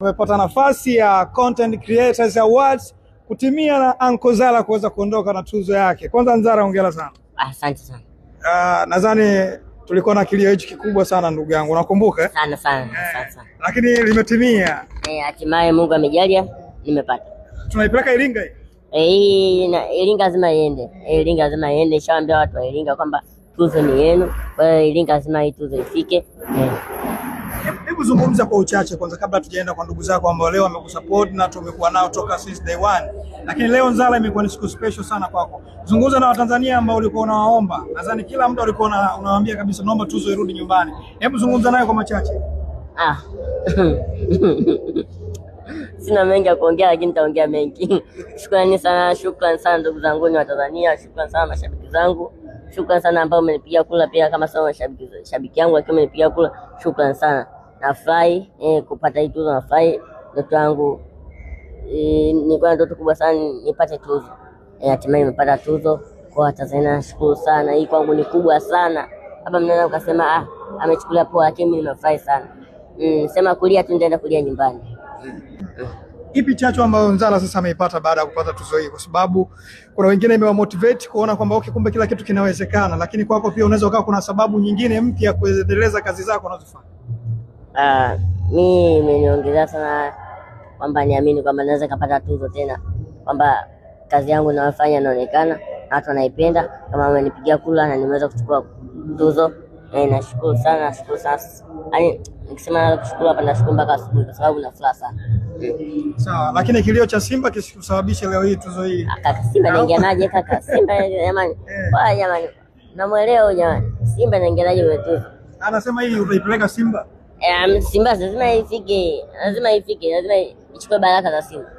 Tumepata nafasi ya Content Creators Awards kutimia na Uncle Zara kuweza kuondoka na tuzo yake. Kwanza Zara, hongera sana. Asante sana. Nadhani tulikuwa na kilio hichi kikubwa sana ndugu yangu, unakumbuka? Sana. Sana. Lakini limetimia. Hatimaye Mungu amejalia nimepata. Tunaipeleka Iringa hii? Iringa lazima iende. Iringa lazima iende. Nishawaambia watu wa Iringa kwamba tuzo ni yenu. Kwa hiyo Iringa lazima hii tuzo ifike. Hebu zungumza kwa uchache kwanza kabla tujaenda kwa ndugu zako ambao leo wamekusupport na tumekuwa nao toka since day one. Lakini leo Zara imekuwa ni siku special sana kwako. Zungumza na Watanzania ambao ulikuwa unawaomba. Nadhani kila mtu alikuwa unawaambia kabisa naomba tuzo irudi nyumbani. Hebu zungumza naye kwa machache. Sina mengi ya kuongea lakini nitaongea mengi. Shukrani sana ndugu zangu wa Tanzania, shukrani sana mashabiki zangu. Shukrani sana ambao umenipigia kula pia kama sawa shabiki yangu akiwa amenipigia kula. Shukrani sana. Nafurahi kupata hii tuzo, nafurahi. Ndoto yangu nilikuwa na ndoto kubwa sana nipate tuzo. Hatimaye nimepata tuzo kwa Tanzania. Nashukuru sana. Hii kwangu ni kubwa sana. Hapa mnaona ukasema amechukulia poa, lakini mimi nimefurahi sana. Sema kulia tu nitaenda kulia nyumbani. Ipi chachu ambayo Zara sasa ameipata baada ya kupata tuzo hii? Kwa sababu kuna wengine imewamotivate kuona kwamba okay, kumbe kila kitu kinawezekana, lakini kwako pia unaweza ukawa kuna sababu nyingine mpya kuendeleza kazi zako unazofanya. Mimi imeniongezea sana kwamba niamini kwamba naweza kupata tuzo tena, kwamba kazi yangu ninayofanya inaonekana na watu wanaipenda, kama wamenipigia kula na nimeweza kuchukua tuzo. Nashukuru sana. Yaani nikisema kushukuru hapa nashukuru mpaka asubuhi kwa sababu na furaha sana. Sawa, lakini kilio cha Simba kisikusababisha leo hii tuzo hii. Kaka Simba naingianaje kaka? Simba jamani. Kwa jamani. Namuelewa jamani. Simba naingianaje wewe tuzo? Anasema hii utaipeleka Simba? Simba lazima ifike. Lazima ichukue baraka za Simba.